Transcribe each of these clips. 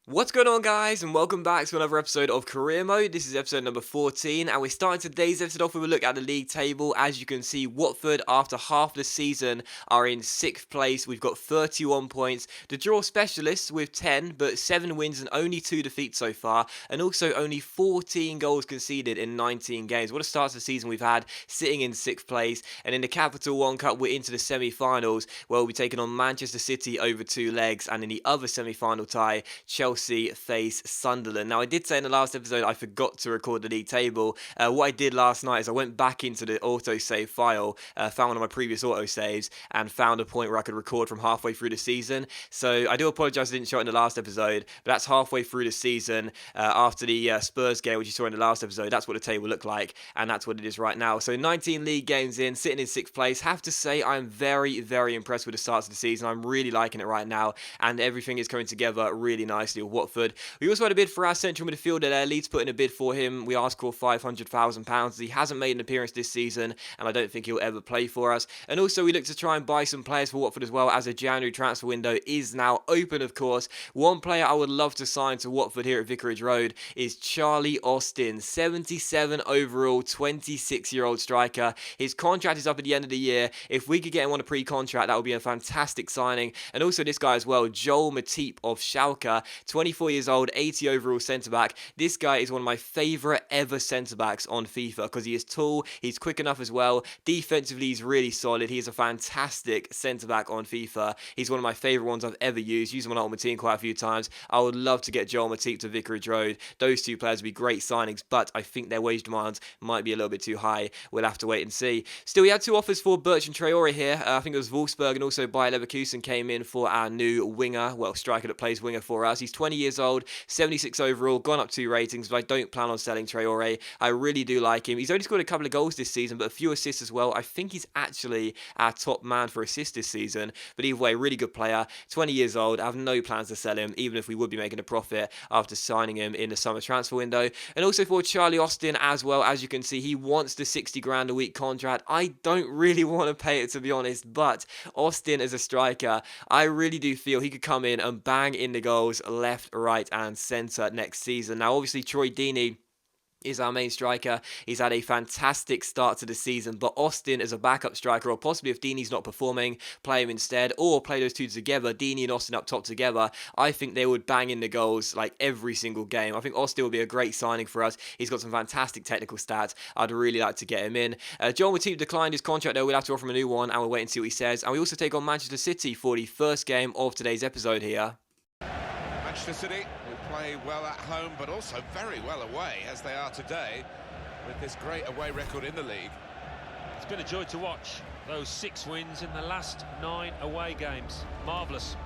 What's going on, guys, and welcome back to another episode of Career Mode. This is episode number 14, and we're starting today's episode off with a look at the league table. As you can see, Watford, after half the season, are in 6th place. We've got 31 points. The draw specialists with 10, but 7 wins and only 2 defeats so far, and also only 14 goals conceded in 19 games. What a start to the season we've had, sitting in 6th place. And in the Capital One Cup, we're into the semi-finals, where we'll be taking on Manchester City over 2 legs, and in the other semi-final tie, Chelsea face Sunderland. Now, I did say in the last episode I forgot to record the league table. What I did last night is I went back into the autosave file, found one of my previous autosaves, and found a point where I could record from halfway through the season. So I do apologise I didn't show it in the last episode, but that's halfway through the season after the Spurs game, which you saw in the last episode. That's what the table looked like, and that's what it is right now. So 19 league games in, sitting in 6th place. Have to say I'm very, very impressed with the start of the season. I'm really liking it right now, and everything is coming together really nicely. Watford. We also had a bid for our central midfielder there. Leeds put in a bid for him. We asked for £500,000. He hasn't made an appearance this season, and I don't think he'll ever play for us. And also, we look to try and buy some players for Watford as well, as a January transfer window is now open, of course. One player I would love to sign to Watford here at Vicarage Road is Charlie Austin, 77 overall, 26-year-old striker. His contract is up at the end of the year. If we could get him on a pre-contract, that would be a fantastic signing. And also this guy as well, Joel Matip of Schalke, 24 years old, 80 overall centre-back. This guy is one of my favourite ever centre-backs on FIFA because he is tall, he's quick enough as well. Defensively, he's really solid. He is a fantastic centre-back on FIFA. He's one of my favourite ones I've ever used. Used him on my team quite a few times. I would love to get Joel Matip to Vicarage Road. Those two players would be great signings, but I think their wage demands might be a little bit too high. We'll have to wait and see. Still, we had 2 offers for Bertrand Traore here. I think it was Wolfsburg and also Bayer Leverkusen came in for our new winger, striker that plays winger for us. He's 20 years old, 76 overall, gone up 2 ratings, but I don't plan on selling Traore. I really do like him. He's only scored a couple of goals this season, but a few assists as well. I think he's actually our top man for assists this season. But either way, really good player, 20 years old. I have no plans to sell him, even if we would be making a profit after signing him in the summer transfer window. And also for Charlie Austin as well, as you can see, he wants the 60 grand a week contract. I don't really want to pay it, to be honest, but Austin as a striker, I really do feel he could come in and bang in the goals left, right, and centre next season. Now, obviously, Troy Deeney is our main striker. He's had a fantastic start to the season, but Austin as a backup striker, or possibly if Deeney's not performing, play him instead, or play those two together, Deeney and Austin up top together. I think they would bang in the goals like every single game. I think Austin will be a great signing for us. He's got some fantastic technical stats. I'd really like to get him in. Joel Matip declined his contract though. We'll have to offer him a new one, and we'll wait and see what he says. And we also take on Manchester City for the first game of today's episode here. Manchester City, who play well at home but also very well away, as they are today, with this great away record in the league. It's been a joy to watch. Those 6 wins in the last 9 away games. Marvellous.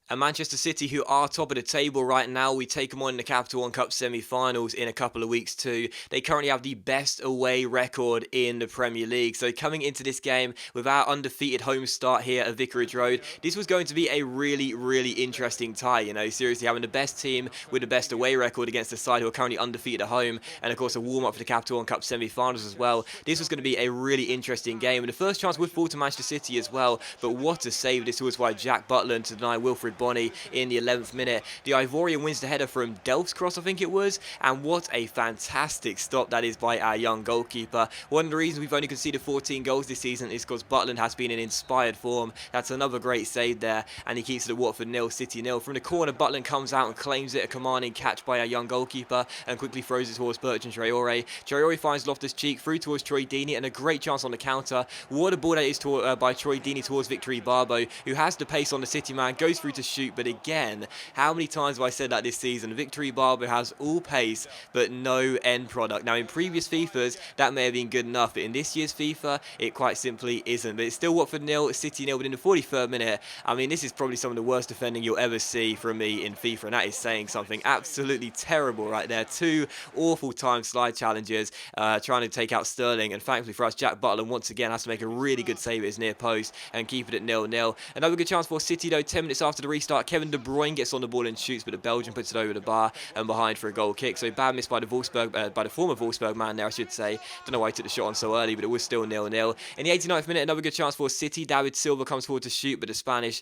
And Manchester City, who are top of the table right now, we take them on in the Capital One Cup semi-finals in a couple of weeks too. They currently have the best away record in the Premier League. So coming into this game with our undefeated home start here at Vicarage Road, this was going to be a really, really interesting tie. You know, seriously, having the best team with the best away record against the side who are currently undefeated at home, and of course a warm-up for the Capital One Cup semi-finals as well. This was going to be a really interesting game, and the first chance would fall to Manchester City as well. But what a save this was by Jack Butland to deny Wilfried Bony in the 11th minute. The Ivorian wins the header from Delph's cross, I think it was, and what a fantastic stop that is by our young goalkeeper. One of the reasons we've only conceded 14 goals this season is because Butland has been in inspired form. That's another great save there, and he keeps it at Watford 0, City 0. From the corner, Butland comes out and claims it, a commanding catch by our young goalkeeper, and quickly throws it towards Bertrand Traore. Traore finds Loftus-Cheek through towards Troy Deeney, and a great chance on the counter. What a ball that is by Troy Deeney towards Victor Barbo, who has the pace on the City man, goes through to shoot, but again, how many times have I said that this season? Victor Barbo has all pace, but no end product. Now, in previous FIFAs, that may have been good enough, but in this year's FIFA, it quite simply isn't. But it's still Watford 0, City 0 within the 43rd minute. I mean, this is probably some of the worst defending you'll ever see from me in FIFA, and that is saying something. Absolutely terrible right there. 2 awful time slide challenges, trying to take out Sterling, and thankfully for us, Jack Butland once again has to make a really good save at his near post and keep it at 0-0. Another good chance for City though, 10 minutes after the restart. Kevin De Bruyne gets on the ball and shoots, but the Belgian puts it over the bar and behind for a goal kick. So bad miss by the by the former Wolfsburg man there, I should say. Don't know why he took the shot on so early, but it was still 0-0. In the 89th minute, another good chance for City. David Silva comes forward to shoot, but the Spanish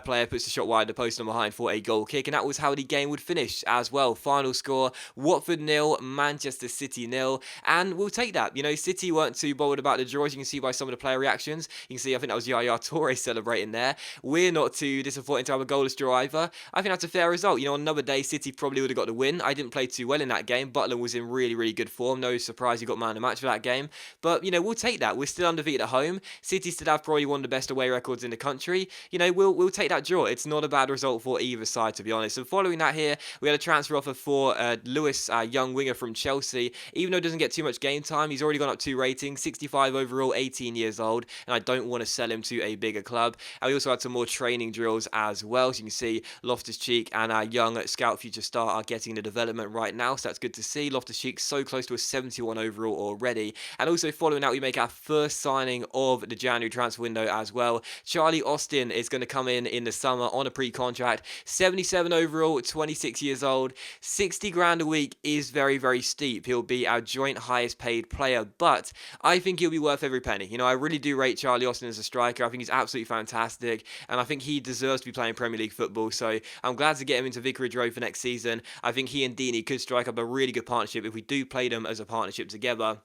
player puts the shot wide of the post and behind for a goal kick, and that was how the game would finish as well. Final score: Watford 0, Manchester City 0, and we'll take that. You know, City weren't too bothered about the draw, as you can see by some of the player reactions. You can see, I think that was Yaya Toure celebrating there. We're not too disappointed to have a goalless draw either. I think that's a fair result. You know, on another day, City probably would have got the win. I didn't play too well in that game. Butland was in really, really good form. No surprise he got man of the match for that game. But, you know, we'll take that. We're still undefeated at home. City still have probably one of the best away records in the country. You know, we'll take that draw. It's not a bad result for either side, to be honest. And following that here, we had a transfer offer for Lewis, young winger from Chelsea. Even though he doesn't get too much game time, he's already gone up 2 ratings, 65 overall, 18 years old, and I don't want to sell him to a bigger club. And we also had some more training drills as well. So you can see Loftus-Cheek and our young scout future star are getting the development right now, so that's good to see. Loftus-Cheek so close to a 71 overall already. And also following that, we make our first signing of the January transfer window as well. Charlie Austin is going to come in the summer on a pre-contract, 77 overall, 26 years old. 60 grand a week is very, very steep. He'll be our joint highest paid player, but I think he'll be worth every penny. You know, I really do rate Charlie Austin as a striker. I think he's absolutely fantastic, and I think he deserves to be playing Premier League football, so I'm glad to get him into Vicarage Road for next season. I think he and Deeney could strike up a really good partnership if we do play them as a partnership together.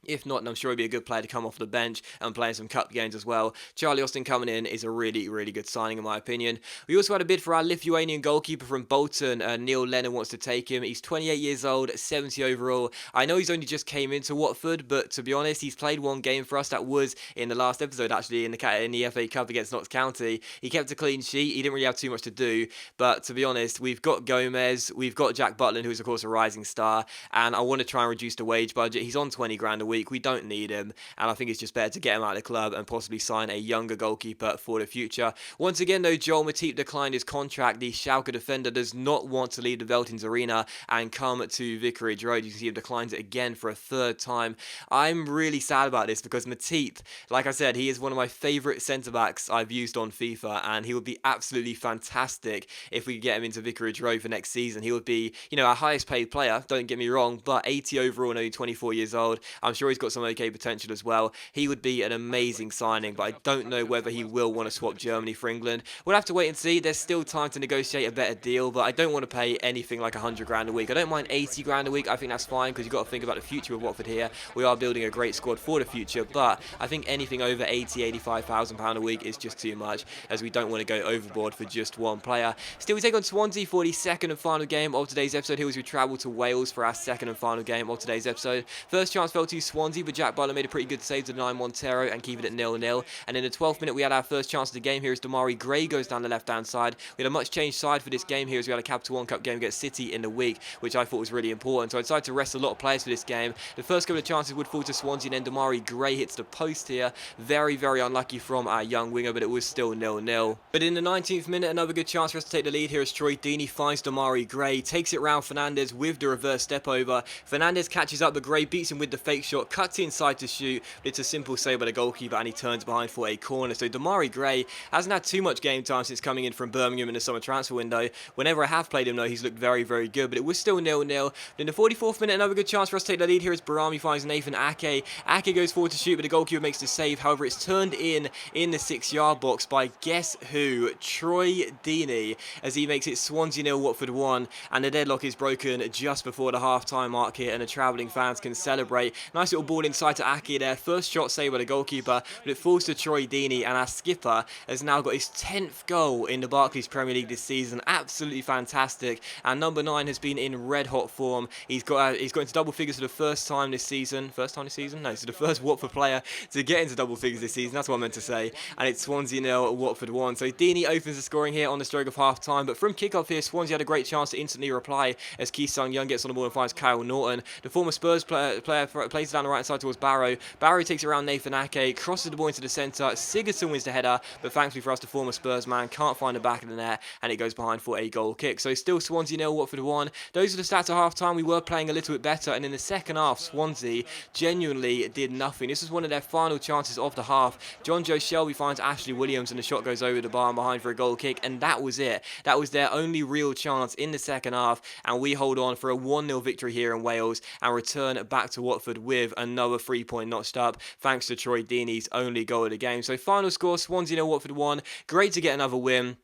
If not, and I'm sure he'll be a good player to come off the bench and play in some cup games as well. Charlie Austin coming in is a really, really good signing in my opinion. We also had a bid for our Lithuanian goalkeeper from Bolton. Neil Lennon wants to take him. He's 28 years old, 70 overall. I know he's only just came into Watford, but to be honest, he's played one game for us. That was in the last episode, actually, in the FA Cup against Notts County. He kept a clean sheet. He didn't really have too much to do, but to be honest, we've got Gomez, we've got Jack Butland, who's of course a rising star, and I want to try and reduce the wage budget. He's on 20 grand a week. We don't need him, and I think it's just better to get him out of the club and possibly sign a younger goalkeeper for the future. Once again, though, Joel Matip declined his contract. The Schalke defender does not want to leave the Veltins Arena and come to Vicarage Road. You can see he declines it again for a third time. I'm really sad about this because Matip, like I said, he is one of my favourite centre-backs I've used on FIFA, and he would be absolutely fantastic if we could get him into Vicarage Road for next season. He would be, you know, our highest paid player, don't get me wrong, but 80 overall and only 24 years old. I'm sure he's got some okay potential as well. He would be an amazing signing, but I don't know whether he will want to swap Germany for England. We'll have to wait and see. There's still time to negotiate a better deal, but I don't want to pay anything like 100 grand a week. I don't mind 80 grand a week. I think that's fine because you've got to think about the future of Watford here. We are building a great squad for the future, but I think anything over 80, 85,000 pound a week is just too much, as we don't want to go overboard for just one player. Still, we take on Swansea for the second and final game of today's episode. Here as we travel to Wales for our second and final game of today's episode. First chance fell to Swansea, but Jack Butler made a pretty good save to deny Montero and keep it at 0-0. And in the 12th minute, we had our first chance of the game here as Damari Gray goes down the left-hand side. We had a much changed side for this game here as we had a Capital One Cup game against City in the week, which I thought was really important. So I decided to rest a lot of players for this game. The first couple of chances would fall to Swansea, and then Damari Gray hits the post here. Very, very unlucky from our young winger, but it was still 0-0. But in the 19th minute, another good chance for us to take the lead here as Troy Deeney finds Damari Gray, takes it round Fernandez with the reverse step over. Fernandez catches up, but Gray beats him with the fake shot, cuts inside to shoot, but it's a simple save by the goalkeeper, and he turns behind for a corner. So Damari Gray hasn't had too much game time since coming in from Birmingham in the summer transfer window. Whenever I have played him, though, he's looked very, very good, but it was still 0-0. In the 44th minute, another good chance for us to take the lead here as Barami finds Nathan Ake. Ake goes forward to shoot, but the goalkeeper makes the save. However, it's turned in the 6-yard box by guess who? Troy Deeney, as he makes it Swansea 0, Watford 1, and the deadlock is broken just before the half-time mark here, and the travelling fans can celebrate. Nice little ball inside to Ake there. First shot saved by the goalkeeper, but it falls to Troy Deeney, and our skipper has now got his 10th goal in the Barclays Premier League this season. Absolutely fantastic. And number 9 has been in red-hot form. He's got into double figures for the first time this season. First time this season? No, it's the first Watford player to get into double figures this season. That's what I meant to say. And it's Swansea 0, Watford 1. So Deeney opens the scoring here on the stroke of half-time. But from kick-off here, Swansea had a great chance to instantly reply as Ki Sung Young gets on the ball and finds Kyle Norton. The former Spurs player plays it down the right side towards Barrow. Barrow takes it around Nathan Ake, crosses the ball into the centre. Sigurdsson wins the header, but thankfully for us, the former Spurs man can't find the back of the net, and it goes behind for a goal kick. So still Swansea 0, Watford 1. Those are the stats at half-time. We were playing a little bit better, and in the second half, Swansea genuinely did nothing. This was one of their final chances of the half. John Joe Shelby finds Ashley Williams, and the shot goes over the bar and behind for a goal kick, and that was it. That was their only real chance in the second half, and we hold on for a 1-0 victory here in Wales and return back to Watford with another 3-point notched up, thanks to Troy Deeney's only goal of the game. So final score, Swansea 0, Watford 1. Great to get another win.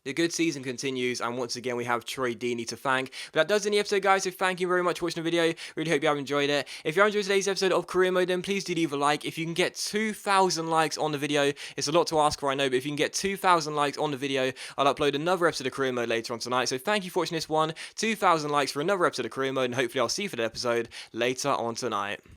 The good season continues, and once again we have Troy Deeney to thank. But that does end the episode, guys, so thank you very much for watching the video. Really hope you have enjoyed it. If you enjoyed today's episode of Career Mode, then please do leave a like. If you can get 2,000 likes on the video, it's a lot to ask for, I know, but if you can get 2,000 likes on the video, I'll upload another episode of Career Mode later on tonight. So thank you for watching this one. 2,000 likes for another episode of Career Mode, and hopefully I'll see you for the episode later on tonight.